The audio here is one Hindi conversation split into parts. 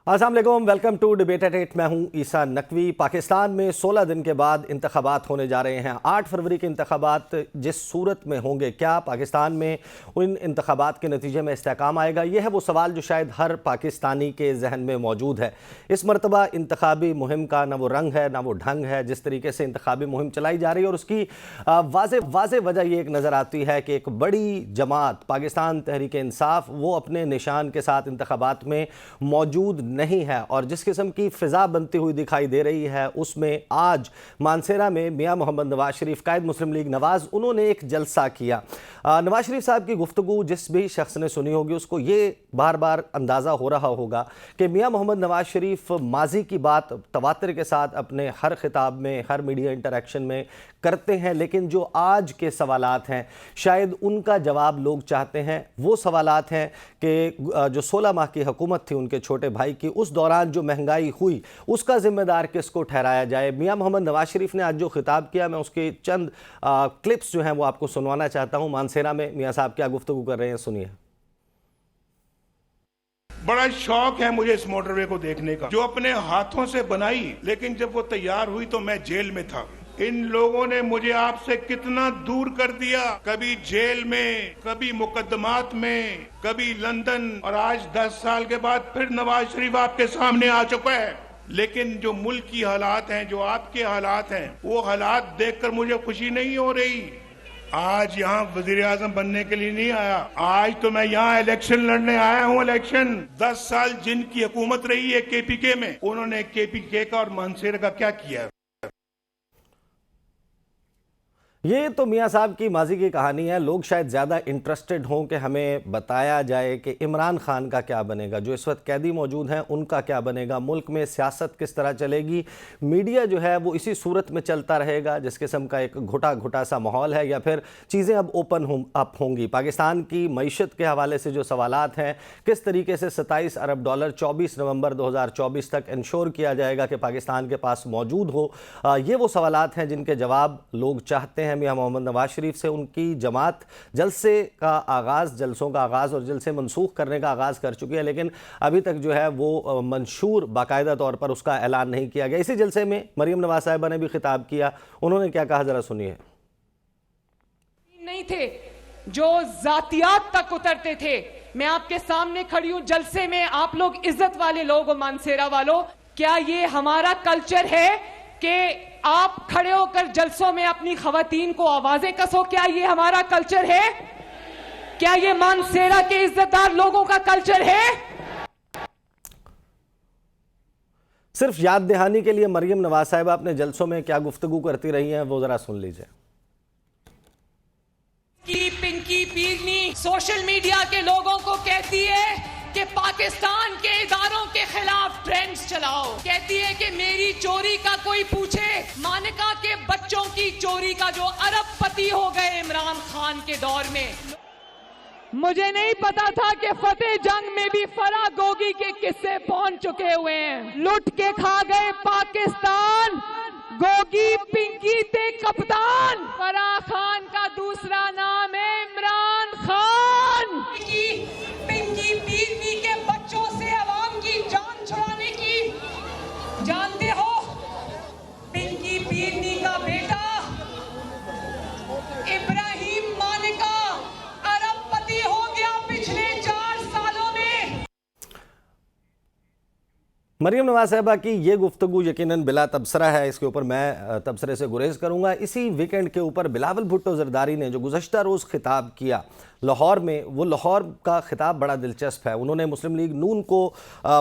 अस्सलाम वालेकुम, वेलकम टू डिबेट एट 8। मैं हूं ईसा नकवी। पाकिस्तान में 16 दिन के बाद इंतखाबात होने जा रहे हैं। 8 फरवरी के इंतखाबात जिस सूरत में होंगे, क्या पाकिस्तान में उन इंतखाबात के नतीजे में इस्तेहकाम आएगा? यह है वो सवाल जो शायद हर पाकिस्तानी के जहन में मौजूद है। इस मरतबा इंतखाबी मुहिम का ना वो रंग है ना वो ढंग है। जिस तरीके से इंतखाबी मुहिम चलाई जा रही है और उसकी वाज़े वजह ये एक नज़र आती है कि एक बड़ी जमात पाकिस्तान तहरीक इंसाफ वो अपने निशान के साथ इंतखाबात में मौजूद नहीं है। और जिस किस्म की फ़िज़ा बनती हुई दिखाई दे रही है, उसमें आज मानसेरा में मियां मोहम्मद नवाज शरीफ, कायद मुस्लिम लीग नवाज़, उन्होंने एक जलसा किया। नवाज शरीफ साहब की गुफ्तगू जिस भी शख्स ने सुनी होगी उसको ये बार बार अंदाज़ा हो रहा होगा कि मियां मोहम्मद नवाज शरीफ माजी की बात तवातर के साथ अपने हर खिताब में, हर मीडिया इंटरेक्शन में करते हैं, लेकिन जो आज के सवालात हैं शायद उनका जवाब लोग चाहते हैं। वो सवालात हैं कि जो 16 माह की हुकूमत थी उनके छोटे भाई की, उस दौरान जो महंगाई हुई उसका जिम्मेदार किसको ठहराया जाए। मियां मोहम्मद नवाज शरीफ ने आज जो खिताब किया, मैं उसके चंद क्लिप्स जो हैं वो आपको सुनवाना चाहता हूं। मानसेरा में मियां साहब क्या गुफ्तगू कर रहे हैं, सुनिए। बड़ा शौक है मुझे इस मोटरवे को देखने का, जो अपने हाथों से बनाई, लेकिन जब वो तैयार हुई तो मैं जेल में था। इन लोगों ने मुझे आपसे कितना दूर कर दिया, कभी जेल में, कभी मुकदमात में, कभी लंदन, और आज 10 साल के बाद फिर नवाज शरीफ आपके सामने आ चुका है। लेकिन जो मुल्क की हालात हैं, जो आपके हालात हैं, वो हालात देखकर मुझे खुशी नहीं हो रही। आज यहाँ वजीर आजम बनने के लिए नहीं आया, आज तो मैं यहाँ इलेक्शन लड़ने आया हूँ। इलेक्शन 10 साल जिनकी हुकूमत रही है केपीके में, उन्होंने केपीके का और मानसेरा का क्या किया? ये तो मियां साहब की माजी की कहानी है। लोग शायद ज़्यादा इंटरेस्टेड हों कि हमें बताया जाए कि इमरान खान का क्या बनेगा, जो इस वक्त कैदी मौजूद हैं उनका क्या बनेगा, मुल्क में सियासत किस तरह चलेगी, मीडिया जो है वो इसी सूरत में चलता रहेगा जिस किस्म का एक घुटा घुटा सा माहौल है, या फिर चीज़ें अब ओपन अप होंगी। पाकिस्तान की मईशत के हवाले से जो सवालात हैं, किस तरीके से 27 अरब डॉलर 24 नवंबर 2024 तक इंश्योर किया जाएगा कि पाकिस्तान के पास मौजूद हो, ये वो सवालात हैं जिनके जवाब लोग चाहते हैं। मियां मोहम्मद नवाज शरीफ से उनकी जमात जलसे का आगाज़, जलसों का आगाज़ और जलसे मनसूख करने का आगाज़ कर चुकी है, लेकिन अभी तक जो है वो मंशूर बाकायदा तौर पर उसका ऐलान नहीं किया गया। इसी जलसे में मरीम नवाज साहिबा ने भी खिताब किया। उन्होंने क्या कहा, ज़रा सुनिए। नहीं थे जो जातियात तक उतरते थे। मैं आपके सामने खड़ी हूं जलसे में, आप लोग इज्जत वाले लोग हो, मानसेरा वालों, क्या ये हमारा कल्चर है कि आप खड़े होकर जलसों में अपनी खवातीन को आवाजें कसो? क्या ये हमारा कल्चर है? क्या ये मानसेरा के इज्जतदार लोगों का कल्चर है? सिर्फ याद दहानी के लिए मरीम नवाज साहिबा अपने जलसों में क्या गुफ्तगू करती रही हैं, वो जरा सुन लीजिए। पिंकी पीरनी सोशल मीडिया के लोगों को कहती है कि पाकिस्तान के इदारों के खिलाफ ट्रेंड्स चलाओ, कहती है कि मेरी चोरी का कोई पूछे। मानिका के बच्चों की चोरी का जो अरबपति हो गए इमरान खान के दौर में, मुझे नहीं पता था कि फतेह जंग में भी फराह गोगी के किस्से पहुंच चुके हुए हैं। लुट के खा गए पाकिस्तान, गोगी पिंकी ते कप्तान। फराह खान का दूसरा नाम है इमरान खान। पिंकी पीरनी के बच्चों से अवाम की जान छुड़ाने की, जानते हो पिंकी पीरनी का बेटा इब्राहिम मालिका अरबपति हो गया पिछले 4 सालों में। मरीम नवाज साहिबा की ये गुफ्तगू यकीनन बिला तबसरा है, इसके ऊपर मैं तबसरे से गुरेज करूंगा। इसी वीकेंड के ऊपर बिलावल भुट्टो जरदारी ने जो गुज़श्ता रोज़ खिताब किया लाहौर में, वो लाहौर का खिताब बड़ा दिलचस्प है। उन्होंने मुस्लिम लीग नून को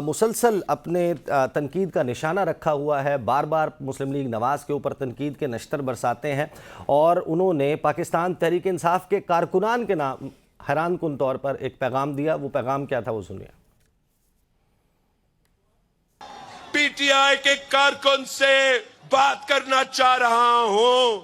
मुसलसल अपने तनकीद का निशाना रखा हुआ है, बार बार मुस्लिम लीग नवाज़ के ऊपर तनकीद के नश्तर बरसाते हैं, और उन्होंने पाकिस्तान तहरीक इंसाफ के कारकुनान के नाम हैरान कुन तौर पर एक पैगाम दिया। वो पैगाम क्या था, वो सुनिए। पीटीआई के कारकुन से बात करना चाह रहा हूं,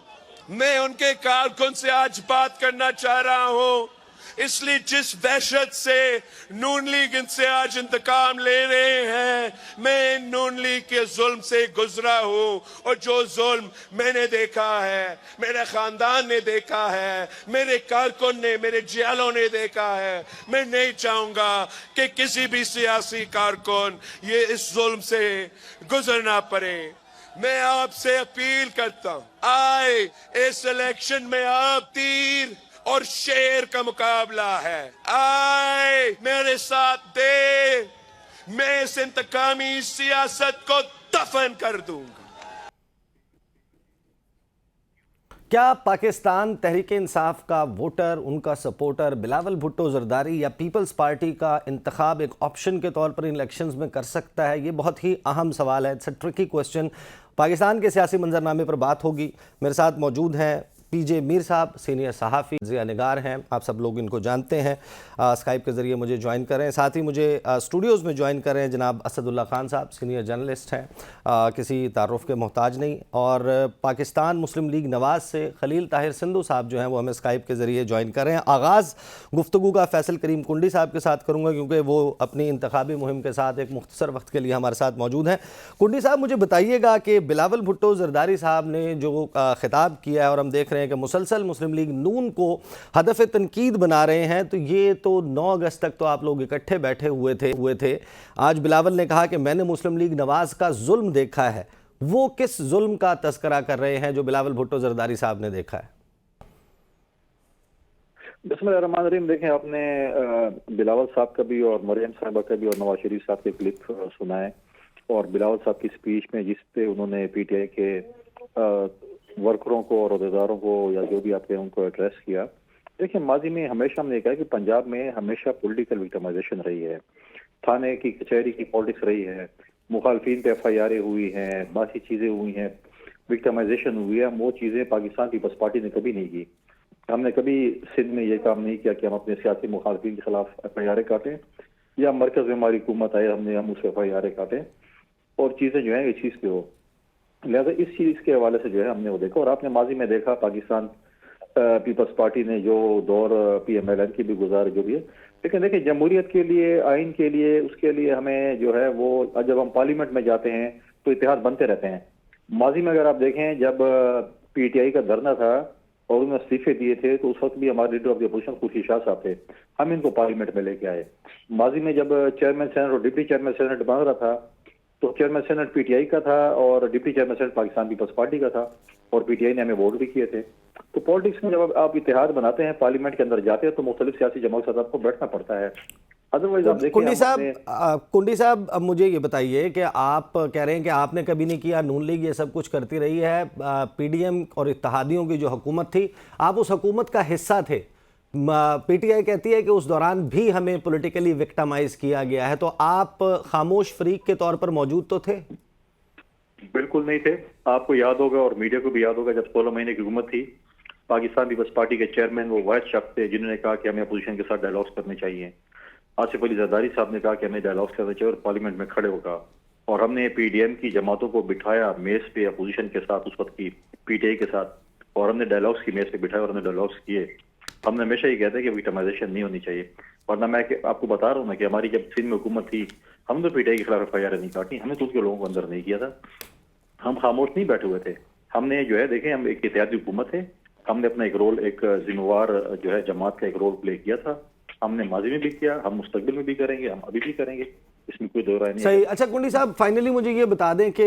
मैं उनके कारकुन से आज बात करना चाह रहा हूं। इसलिए जिस वहशत से नून लीग इनसे आज इंतकाम ले रहे हैं, मैं नून लीग के जुल्म से गुजरा हूं, और जो जुल्म मैंने देखा है, मेरे खानदान ने देखा है, मेरे कारकुन ने, मेरे जियालों ने देखा है, मैं नहीं चाहूंगा कि किसी भी सियासी कारकुन ये इस जुल्म से गुजरना पड़े। मैं आपसे अपील करता हूं, आए इस इलेक्शन में आप तीर और शेर का मुकाबला है, आए मेरे साथ दे, मैं इस इंतकामी सियासत को दफन कर दूंगा। क्या पाकिस्तान तहरीक इंसाफ का वोटर, उनका सपोर्टर बिलावल भुट्टो जरदारी या पीपल्स पार्टी का इंतखाब एक ऑप्शन के तौर पर इन इलेक्शंस में कर सकता है? ये बहुत ही अहम सवाल है। It's a tricky question. Pakistan के सियासी मंजरनामे पर बात होगी। मेरे साथ मौजूद हैं पीजे मीर साहब, सीनियर सहाफ़ी, ज़िया निगार हैं, आप सब लोग इनको जानते हैं, स्काइप के ज़रिए मुझे ज्वाइन कर रहे हैं। साथ ही मुझे स्टूडियोज़ में ज्वाइन कर रहे हैं जनाब असदुल्ला खान साहब, सीनियर जर्नलिस्ट हैं, किसी तारुफ के मोहताज नहीं। और पाकिस्तान मुस्लिम लीग नवाज़ से खलील ताहिर सिंधु साहब जो हैं वो हमें स्काइप के ज़रिए ज्वाइन कर रहे हैं। आगाज़ गुफ्तगू का फैसल करीम कुंडी साहब के साथ करूँगा क्योंकि वो अपनी इंतखाबी मुहिम के साथ एक मुख्तसर वक्त के लिए हमारे साथ मौजूद हैं। कुंडी साहब, मुझे बताइएगा कि बिलावल भुट्टो जरदारी साहब ने जो खिताब किया है और हम देख रहे हैं कि मुसलसल मुस्लिम लीग नून को हदफ तनकीद बना रहे हैं, तो ये तो 9 अगस्त तक तो आप लोग इकट्ठे बैठे हुए थे। आज बिलावल ने कहा कि मैंने मुस्लिम लीग नवाज का जुल्म देखा है। वो किस जुल्म का तस्करा कर रहे हैं जो बिलावल भुट्टो जरदारी साहब ने देखा है? बिस्मिल्लाहिर्रहमानिर्रहीम। देखें, आपने बिलावल साहब का भी और मरियम साहबा का भी और नवाज शरीफ साहब के क्लिप सुना है, और बिलावल साहब की स्पीच में जिस पे उन्होंने पीटीआई के वर्करों को और अहदेदारों को या जो भी आपने उनको एड्रेस किया। देखिए, माजी में हमेशा हमने कहा कि पंजाब में हमेशा पॉलिटिकल विक्टिमाइजेशन रही है, थाने की कचहरी की पॉलिटिक्स रही है, मुखालफिन पे FIR हुई हैं, बाकी चीज़ें हुई हैं, विक्टिमाइजेशन हुई है। वो चीज़ें पाकिस्तान पीपल्स पार्टी ने कभी नहीं की। हमने कभी सिंध में ये काम नहीं किया कि हम अपने सियासी मुखालफिन के खिलाफ FIR काटें, या मरकज में हमारी हुकूमत आए हम उस FIR काटें, और चीज़ें जो है इस चीज़ पे हो। लिहाजा इस चीज़ के हवाले से जो है हमने वो देखा। और आपने माजी में देखा पाकिस्तान पीपल्स पार्टी ने जो दौर PMLN की भी गुजारे जो भी है, लेकिन देखिए जमहूरियत के लिए, आइन के लिए, उसके लिए हमें जो है वो जब हम पार्लियामेंट में जाते हैं तो इतिहाद बनते रहते हैं। माजी में अगर आप देखें, जब PTI का धरना था और उन्होंने इस्तीफे दिए थे, तो उस वक्त भी हमारे leader of the opposition Khurshid Shah साहब थे, हम इनको पार्लियामेंट में लेके आए। माजी में जब चेयरमैन सेनेट और डिप्टी चेयरमैन सेनेट बन रहा था, तो चेयरमैन सेनेट PTI का था और deputy chairman senate Pakistan Peoples Party का था, और PTI ने हमें वोट भी किए थे। तो पॉलिटिक्स में जब आप इतिहाद बनाते हैं, पार्लियामेंट के अंदर जाते हैं, तो मुख्तलिफ सियासी जमात के साथ आपको बैठना पड़ता है। अदरवाइज आप देखिए, कुंडी साहब अब मुझे ये बताइए कि आप कह रहे हैं कि आपने कभी नहीं किया, नून लीग ये सब कुछ करती रही है, PDM और इत्तेहादियों की जो हुकूमत थी, आप उस हुकूमत का हिस्सा थे। PTI कहती है कि उस दौरान भी हमें पॉलिटिकली विक्टिमाइज किया गया है, तो आप खामोश फरीक के तौर पर मौजूद तो थे? बिल्कुल नहीं थे। आपको याद होगा और मीडिया को भी याद होगा, जब 16 महीने की हुकूमत थी, पाकिस्तान पीपल्स पार्टी के चेयरमैन वो वाहिद शख्स थे जिन्होंने कहा कि हमें अपोजिशन के साथ डायलॉग्स करने चाहिए। आसिफ अली जरदारी साहब ने कहा कि हमें डायलॉग्स करने चाहिए और पार्लियामेंट में खड़े होगा, और हमने PDM की जमातों को बिठाया मेज पे अपोजिशन के साथ, उस वक्त की PTI के साथ, और हमने डायलॉग्स की मेज पे बिठाया और हमने डायलॉग्स किए। हमने हमेशा ये कहते हैं कि विक्टिमाइजेशन नहीं होनी चाहिए, वरना मैं आपको बता रहा हूँ ना कि हमारी जब सिंध में हुकूमत थी, हम तो PTI के खिलाफ FIR नहीं काटी, हमने तो उसके लोगों को अंदर नहीं किया था। हम खामोश नहीं बैठे हुए थे। हमने जो है, देखें, हम एक इत्तेहादी हुकूमत है, हमने अपना एक रोल, एक जिम्मेवार जो है जमात का एक रोल प्ले किया था। हमने माजी में भी किया, हम मुस्तकबिल में भी करेंगे, हम अभी भी करेंगे, इसमें कोई दो राय नहीं। सही। अच्छा कुंडी साहब, फाइनली मुझे ये बता दें कि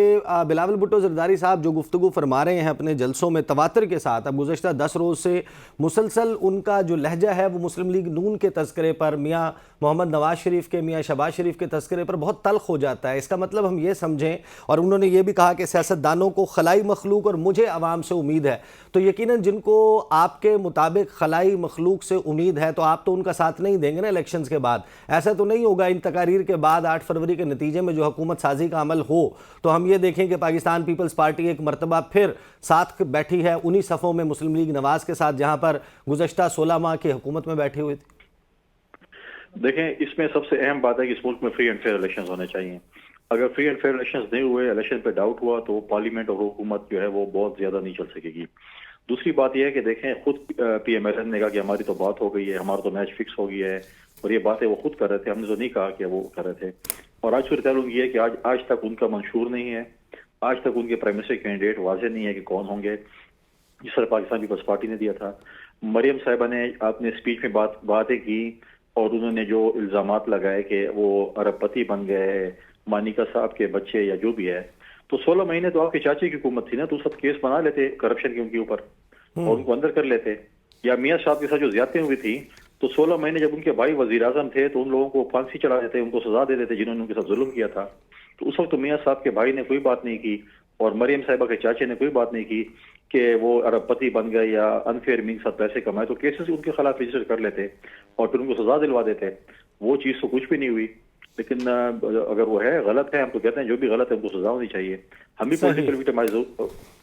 बिलावल भुट्टो जरदारी साहब जो गुफ्तगू फरमा रहे हैं अपने जलसों में तवातर के साथ, अब गुज़श्ता 10 रोज़ से मुसलसल उनका जो लहजा है वो मुस्लिम लीग नून के तस्करे पर, मियाँ मोहम्मद नवाज शरीफ के, मियाँ शहबाज शरीफ के तस्करे पर बहुत तल्ख हो जाता है। इसका मतलब हम ये समझें, और उन्होंने ये भी कहा कि सियासतदानों को खलाई मखलूक और मुझे आवाम से उम्मीद है, तो यकीनन जिनको आपके मुताबिक खलाई मखलूक से उम्मीद है तो आप तो उनका साथ नहीं देंगे ना इलेक्शंस के बाद। ऐसा तो नहीं होगा इन तकारीर के बाद 8 फरवरी के नतीजे में जो हुकूमत साजी का अमल हो, तो हम ये देखें कि पाकिस्तान पीपल्स पार्टी एक मरतबा फिर साथ बैठी है उन्हीं सफ़ों में मुस्लिम लीग नवाज के साथ जहां पर गुज़श्ता 16 माह की हुकूमत में बैठी हुई थी। देखें, इसमें सबसे अहम बात है कि इस मुल्क में फ्री एंड फेयर इलेक्शंस होने चाहिए। अगर फ्री एंड फेयर इलेक्शंस नहीं हुए, इलेक्शन पे डाउट हुआ, तो पार्लियामेंट और हुकूमत जो है वो बहुत ज्यादा नहीं चल सकेगी। दूसरी बात यह है कि देखें, खुद PMLN ने कहा कि हमारी तो बात हो गई है, हमारा तो मैच फिक्स हो गया है, और ये बातें वो खुद कर रहे थे, हमने तो नहीं कहा कि वो कर रहे थे। और आज सूरत हाल ये है कि आज तक उनका मंशूर नहीं है, आज तक उनके प्राइम मिनिस्टर कैंडिडेट वाजे नहीं है कि कौन होंगे, जिस तरह पाकिस्तान पीपल्स पार्टी ने दिया था। मरियम साहिबा ने अपने स्पीच में बातें की, और उन्होंने जो इल्जामात लगाए कि वो अरबपति बन गए, मानिका साहब के बच्चे या जो भी है, तो 16 महीने तो आपके चाचे की हुकूमत थी ना, तो सब केस बना लेते करप्शन के उनके ऊपर और उनको अंदर कर लेते। या मियां साहब के साथ जो ज्यादतियां हुई थी, तो 16 महीने जब उनके भाई वजीर आजम थे तो उन लोगों को फांसी चढ़ा देते, उनको सजा दे देते जिन्होंने उनके साथ जुल्म किया था। तो उस वक्त तो मियां साहब के भाई ने कोई बात नहीं की, और मरियम साहिबा के चाचे ने कोई बात नहीं की कि वो अरबपति बन गए या अनफेयर मीन साथ पैसे कमाए, तो केसेस उनके खिलाफ रजिस्टर कर लेते और फिर उनको सजा दिलवा देते। वो चीज तो कुछ भी नहीं हुई। लेकिन अगर वो है गलत है, हम तो कहते हैं जो भी गलत है उनको सजा होनी चाहिए। हम भी पॉलिटिकल विक्टिमाइज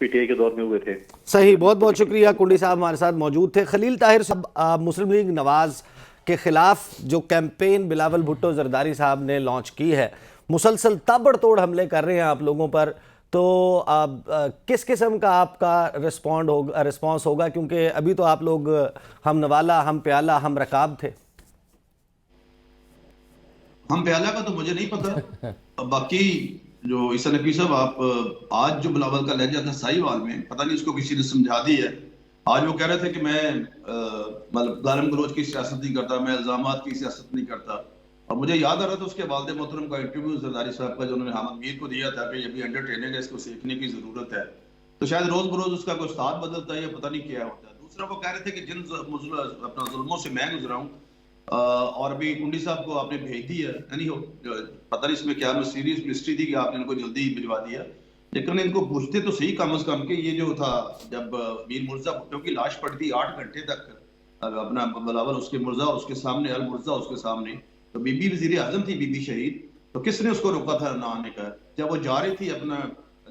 PTI के दौर में हुए थे। सही, बहुत बहुत शुक्रिया। कुंडी साहब हमारे साथ मौजूद थे। खलील ताहिर साहब, मुस्लिम लीग नवाज के खिलाफ जो कैंपेन बिलावल भुट्टो जरदारी साहब ने लॉन्च की है, मुसलसल ताबड़तोड़ हमले कर रहे हैं आप लोगों पर, तो किस किस्म का आपका रिस्पॉन्स होगा? क्योंकि अभी तो आप लोग हम नवाला, हम प्याला, हम रकाब थे। हम प्याला का तो मुझे नहीं पता। बाकी जो ईसा नकवी साहब, आप आज जो बिलावल का लहजा था साहिवाल में, पता नहीं उसको किसी ने समझा दी है। आज वो कह रहे थे कि मैं मतलब गालिम गलोच की सियासत नहीं करता, मैं इल्जामात की सियासत नहीं करता। और मुझे याद आ रहा था उसके वालिद मोहतरम का इंटरव्यू जरदारी साहब का, जो उन्होंने हामिद मीर को दिया था कि ये भी एंटरटेनिंग है, इसको सीखने की जरूरत है। तो शायद रोज बरोज उसका कोई उस्ताद बदलता है या पता नहीं क्या होता है। दूसरा वो कह रहे थे कि जिन अपना जुल्मों से मैं गुजरा हूँ, और अभी कुंडी साहब को आपने भेज दिया, यानी हो पता नहीं इसमें क्या सीरियस मिस्ट्री थी कि आपने इनको जल्दी भिजवा दिया, लेकिन इनको पूछते तो सही कम से कम कि ये जो था, जब मीर मुर्जा भुट्टो की लाश पड़ी थी 8 घंटे तक, अपना बिलावल उसके मुर्जा उसके सामने, अल मुर्जा उसके सामने, तो बीबी वजीर आजम थी, बीबी शहीद, तो किसने उसको रोका था ना आने का? जब वो जा रही थी अपना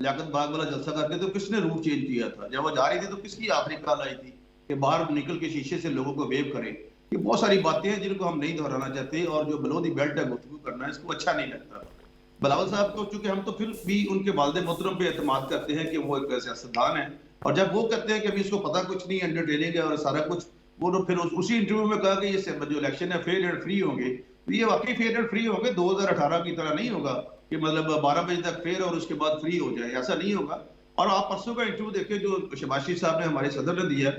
लियाकत बाग वाला जलसा करके, तो किसने रूट चेंज किया था? जब वो जा रही थी तो किसकी आखिरी कॉल आई थी कि बाहर निकल के शीशे से लोगों को वेव करें? ये बहुत सारी बातें हैं जिनको हम नहीं दोहराना चाहते, और जो बिलो दी बेल्ट है गुफ्तगू करना है, इसको अच्छा नहीं लगता। बिलावल साहब को चूंकि हम तो फिर भी उनके वालिद मोहतरम पे एतमाद करते हैं कि वो एक सियासतदान है, और जब वो कहते हैं कि अभी इसको पता कुछ नहीं, एंटरटेनिंग है और सारा कुछ, वो तो फिर उसी इंटरव्यू में कहा कि ये जो इलेक्शन है फेयर एंड फ्री होंगे, तो ये वाकई फेयर एंड फ्री होंगे। 2018 की तरह नहीं होगा कि मतलब 12 बजे तक फेयर और उसके बाद फ्री हो जाए, ऐसा नहीं होगा। और आप परसों का इंटरव्यू देखें जो शहबाज शरीफ साहब ने, हमारे सदर ने दिया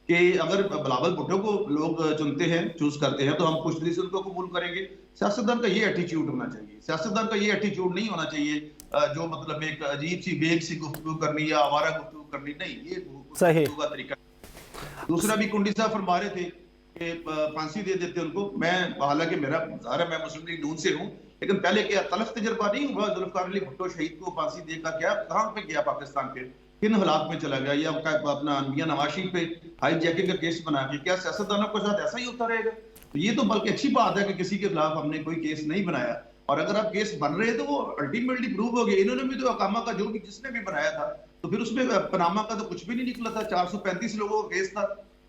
कि अगर बिलावल भुट्टो को लोग चुनते हैं, चूज करते हैं, तो हम खुश दिली से उनको कबूल करेंगे। सियासतदान का ये एटीट्यूड होना चाहिए। सियासतदान का ये एटीट्यूड नहीं होना चाहिए जो मतलब एक अजीब सी बेग सी गुफ्तगू करनी या आवारा गुफ्तगू करनी, नहीं, ये सही का तरीका। दूसरा भी कुंडी साहब फरमा रहे थे कि फांसी दे देते उनको। मैं, हालांकि मेरा ज़ाहिर है मैं मुस्लिम लीग नून से हूँ, लेकिन पहले क्या तलख तजर्बा नहीं हुआ? जुल्फकार अली भुट्टो शहीद को फांसी देकर क्या, कहाँ पे गया पाकिस्तान पे, किन हालात में चला गया? या अपना मियां नवाज शरीफ पे हाई जैकिंग का केस बना के, क्या सियासतदानों के साथ ऐसा ही होता रहेगा? तो ये तो बल्कि अच्छी बात है कि किसी के खिलाफ हमने कोई केस नहीं बनाया, और अगर आप केस बन रहे हैं तो वो अल्टीमेटली प्रूव हो गया। इन्होंने भी तो अकामा का जो भी जिसने भी बनाया था, तो फिर उसमें पनामा का तो कुछ भी नहीं निकला था। 435 लोगों का केस था,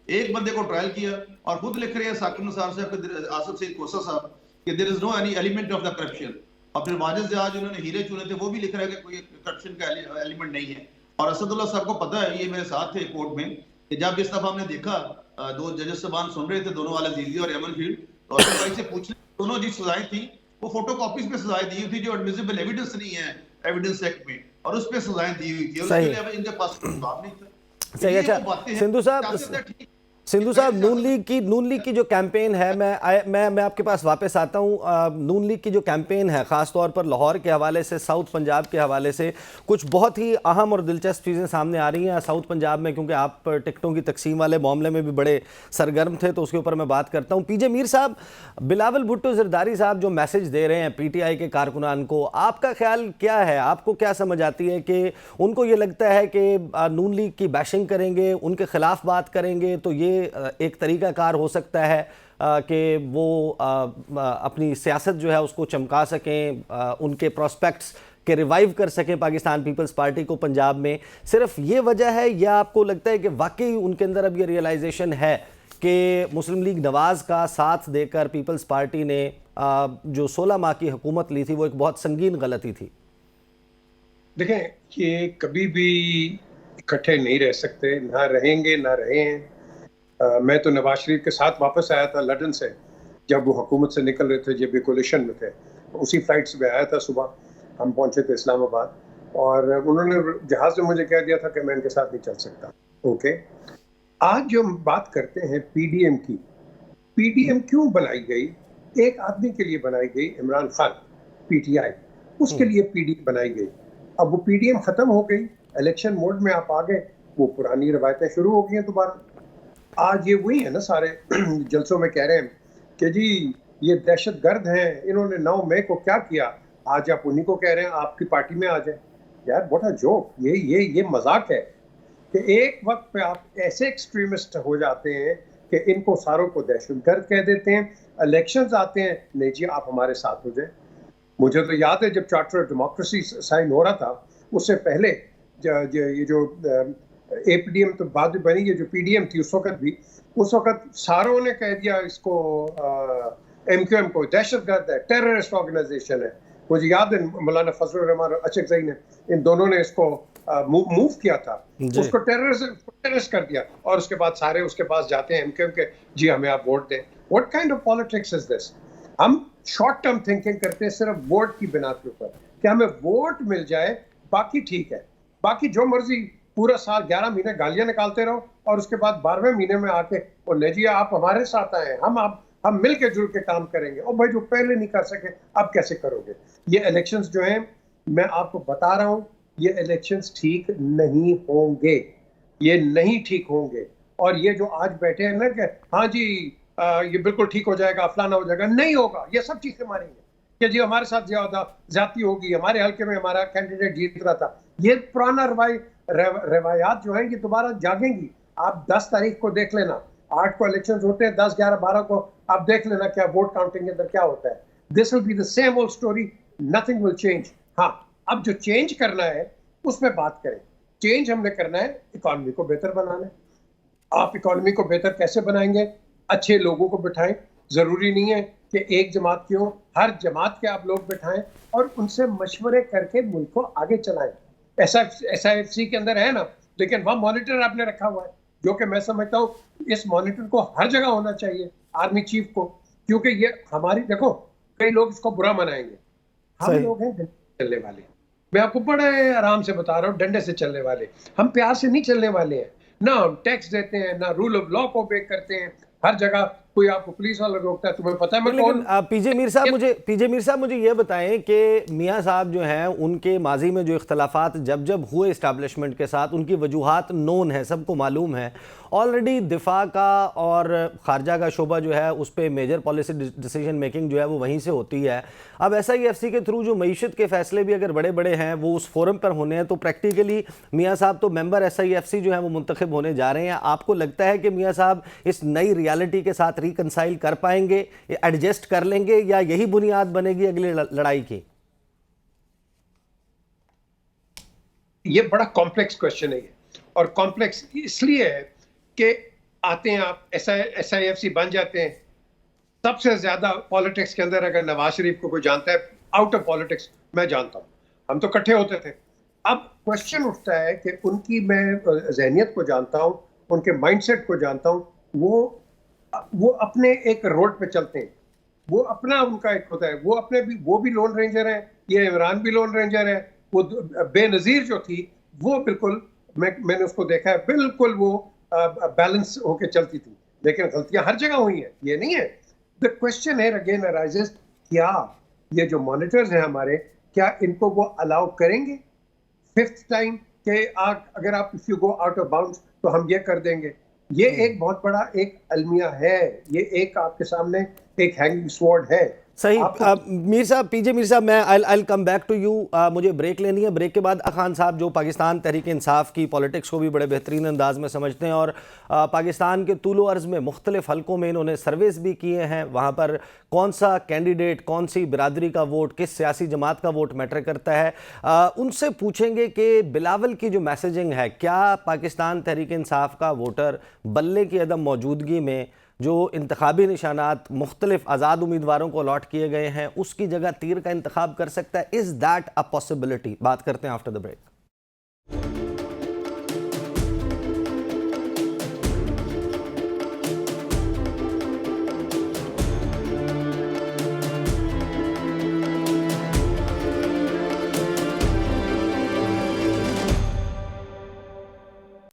एक बंदे को ट्रायल किया, और खुद लिख रहे हैं साकिब निसार साहब, आसिफ सईद कोसा साहब, कि there is no any element of the corruption. और फिर वाजिद से आज उन्होंने हीरे चुने थे, वो भी लिख रहा है कि कोई करप्शन का एलिमेंट नहीं है। और असदुल्लाह साहब को पता है, ये मेरे साथ थे कोर्ट में, कि जब इस दफा हमने देखा 2 जजेस साहबान सुन रहे थे, दोनों वाले जीजी और यमन फील्ड, तो असद भाई से पूछने, दोनों जी सजाएं थी, वो फोटो कॉपीज पे सजाएं दी हुई थी जो एडमिसिबल एविडेंस नहीं है एविडेंस एक्ट में, और उस पे सजाएं दी हुई थी, और उसके लिए इनके पास जवाब नहीं था। सही। अच्छा सिंधु साहब, नून लीग की जो कैंपेन है, मैं आपके पास वापस आता हूँ। नून लीग की जो कैंपेन है, ख़ास तौर पर लाहौर के हवाले से, साउथ पंजाब के हवाले से कुछ बहुत ही अहम और दिलचस्प चीज़ें सामने आ रही हैं साउथ पंजाब में, क्योंकि आप टिकटों की तकसीम वाले मामले में भी बड़े सरगर्म थे, तो उसके ऊपर मैं बात करता हूँ। पीजे मीर साहब, बिलावल भुट्टो जरदारी साहब जो मैसेज दे रहे हैं PTI के कारकुनान को, आपका ख्याल क्या है? आपको क्या समझ आती है कि उनको ये लगता है कि नून लीग की बैशिंग करेंगे, उनके खिलाफ बात करेंगे, तो ये एक तरीकाकार हो सकता है कि वो अपनी सियासत जो है उसको चमका सकें, उनके प्रोस्पेक्ट्स के रिवाइव कर सकें पाकिस्तान पीपल्स पार्टी को पंजाब में? सिर्फ ये वजह है, या आपको लगता है कि वाकई उनके अंदर अब ये रियलाइजेशन है कि मुस्लिम लीग नवाज का साथ देकर पीपल्स पार्टी ने जो 16 माह की हुकूमत ली थी वो एक बहुत संगीन गलती थी? देखें, ये कभी भी इकट्ठे नहीं रह सकते, ना रहेंगे ना रहे हैं। मैं तो नवाज शरीफ के साथ वापस आया था लंदन से, जब वो हुकूमत से निकल रहे थे, जब ये कोलिशन में थे, उसी फ्लाइट से आया था। सुबह हम पहुंचे थे इस्लामाबाद और उन्होंने जहाज में मुझे कह दिया था कि मैं इनके साथ नहीं चल सकता। ओके, आज जो हम बात करते हैं पीडीएम की, पीडीएम क्यों बनाई गई? एक आदमी के लिए बनाई गई, इमरान खान, पीटीआई, उसके लिए पीडीएम बनाई गई। अब वो पीडीएम खत्म हो गई, इलेक्शन मोड में आप आ गए, वो पुरानी रवायतें शुरू हो गई हैं दोबारा। आज ये वही है ना, सारे जलसों में कह रहे हैं कि जी ये दहशतगर्द हैं, इन्होंने 9 मई को क्या किया, आज आप उन्हीं को कह रहे हैं आपकी पार्टी में आ जाए। यार व्हाट अ जोक, ये मजाक है कि एक वक्त पे आप ऐसे एक्सट्रीमिस्ट हो जाते हैं कि इनको सारों को दहशतगर्द कह देते हैं। इलेक्शंस आते हैं, नहीं जी आप हमारे साथ हो जाए। मुझे तो याद है जब चार्टर ऑफ डेमोक्रेसी साइन हो रहा था, उससे पहले ये जो एपीडीएम तो बाद में बनी, ये जो पीडीएम थी उस वक्त सारों ने कह दिया इसको एमक्यूएम को दहशतगर्द है, टेररिस्ट ऑर्गेनाइजेशन है। मुझे याद है मौलाना फजलुर रहमान और अशरफ जई ने, इन दोनों ने इसको मूव किया था, उसको टेररिस्ट कर दिया, और उसके बाद सारे उसके पास जाते हैं एमक्यूएम के, जी हमें आप वोट दें। What kind of politics is this? हम शॉर्ट टर्म थिंकिंग करते हैं सिर्फ वोट की बिना के ऊपर कि हमें वोट मिल जाए, बाकी ठीक है, बाकी जो मर्जी पूरा साल 11 महीने गालियां निकालते रहो और उसके बाद 12वें महीने में आके और नहीं जी आप हमारे साथ आए, हम मिल के जुल के काम करेंगे। और भाई जो पहले नहीं कर सके अब कैसे करोगे? ये इलेक्शंस जो हैं, मैं आपको बता रहा हूं, ये इलेक्शंस ठीक नहीं होंगे, ये नहीं ठीक होंगे। और ये जो आज बैठे हैं ना कि हाँ जी ये बिल्कुल ठीक हो जाएगा, फलाना हो जाएगा, नहीं होगा। ये सब चीजें मारेंगे कि जी हमारे साथ ज्यादती होगी, हमारे हल्के में हमारा कैंडिडेट जीत रहा था। ये पुराना रवायात जो है ये दोबारा जागेंगी। आप 10 तारीख को देख लेना, 8 को इलेक्शन होते हैं, 10, 11, 12 को आप देख लेना क्या वोट काउंटिंग के अंदर क्या होता है। This will be the same old story, nothing will change. हाँ, अब जो चेंज करना है उसमें बात करें। चेंज हमने करना है इकोनॉमी को बेहतर बनाना है। आप इकोनॉमी को बेहतर कैसे बनाएंगे? अच्छे लोगों को बिठाएं, जरूरी नहीं है कि एक जमात के हो, हर जमात के आप लोग बिठाएं और उनसे मशवरे करके मुल्क को आगे चलाएं। SIFC के अंदर है ना, लेकिन वहां मॉनिटर आपने रखा हुआ है, जो कि मैं समझता हूँ इस मॉनिटर को हर जगह होना चाहिए, आर्मी चीफ को, क्योंकि ये हमारी, देखो कई लोग इसको बुरा मनाएंगे, हम लोग हैं डंडे से चलने वाले। मैं आपको बड़े आराम से बता रहा हूँ, डंडे से चलने वाले हम, प्यार से नहीं चलने वाले हैं। ना हम टैक्स देते हैं, ना रूल ऑफ लॉ को ब्रेक करते हैं। हर जगह कोई आपको पुलिस वाला रोकता है, तुम्हें पता है मैं कौन। पीजे मीर साहब मुझे ये बताएं कि मियां साहब जो हैं उनके माजी में जो इख्तलाफात जब हुए इस्टेब्लिशमेंट के साथ, उनकी वजूहात नोन है, सबको मालूम है ऑलरेडी। दिफा का और खारजा का शोबा जो है उस पर मेजर पॉलिसी डिसीजन मेकिंग जो है वो वहीं से होती है। अब SIFC के थ्रू जो मईशत के फैसले भी अगर बड़े बड़े हैं वो उस फोरम पर होने हैं, तो प्रैक्टिकली मियां साहब तो मेंबर SIFC जो है वो मुंतखब होने जा रहे हैं। आपको लगता है कि मियां साहब इस नई रियलिटी के साथ रिकंसाइल कर पाएंगे, एडजस्ट कर लेंगे, या यही बुनियाद बनेगी अगली लड़ाई की? ये बड़ा कॉम्प्लेक्स क्वेश्चन है ये, और कॉम्प्लेक्स इसलिए है कि आते हैं आप SIFC बन जाते हैं। सबसे ज्यादा पॉलिटिक्स के अंदर अगर नवाज शरीफ को कोई जानता है, आउट ऑफ पॉलिटिक्स मैं जानता हूं, हम तो इकट्ठे होते थे। अब क्वेश्चन उठता है कि उनकी मैं जहनियत को जानता हूं, उनके माइंडसेट को जानता हूं, वो अपने एक रोड पे चलते हैं, वो अपना उनका एक होता है, वो भी लोन रेंजर है, ये इमरान भी लोन रेंजर है। वो बेनजीर जो थी वो बिल्कुल, मैंने उसको देखा है, बिल्कुल वो बैलेंस होके चलती थी, लेकिन गलतियां हर जगह हुई हैं, ये नहीं है। द क्वेश्चन है अगेन अराइजेस, क्या ये जो मॉनिटर्स हैं हमारे, क्या इनको वो अलाउ करेंगे 5th टाइम कि अगर आप if you go out of bounds तो हम ये कर देंगे? ये एक बहुत बड़ा एक अलमिया है, ये एक आपके सामने एक हैंगिंग स्वॉर्ड है। सही। पीजे मीर साहब, मैं आई कम बैक टू यू। मुझे ब्रेक लेनी है। ब्रेक के बाद खान साहब जो पाकिस्तान तहरीक इंसाफ की पॉलिटिक्स को भी बड़े बेहतरीन अंदाज में समझते हैं और पाकिस्तान के तूलो अर्ज़ में मुख्तलिफ हलकों में इन्होंने सर्वेस भी किए हैं, वहाँ पर कौन सा कैंडिडेट, कौन सी बिरादरी का वोट, किस सियासी जमात का वोट मैटर करता है, उनसे पूछेंगे कि बिलावल की जो मैसेजिंग है, क्या पाकिस्तान तहरीक इंसाफ का वोटर बल्ले की अदम मौजूदगी में जो इंतखाबी निशानात मुख्तलिफ आज़ाद उम्मीदवारों को अलॉट किए गए हैं उसकी जगह तीर का इंतखाब कर सकता है? Is that a possibility? बात करते हैं आफ्टर द ब्रेक।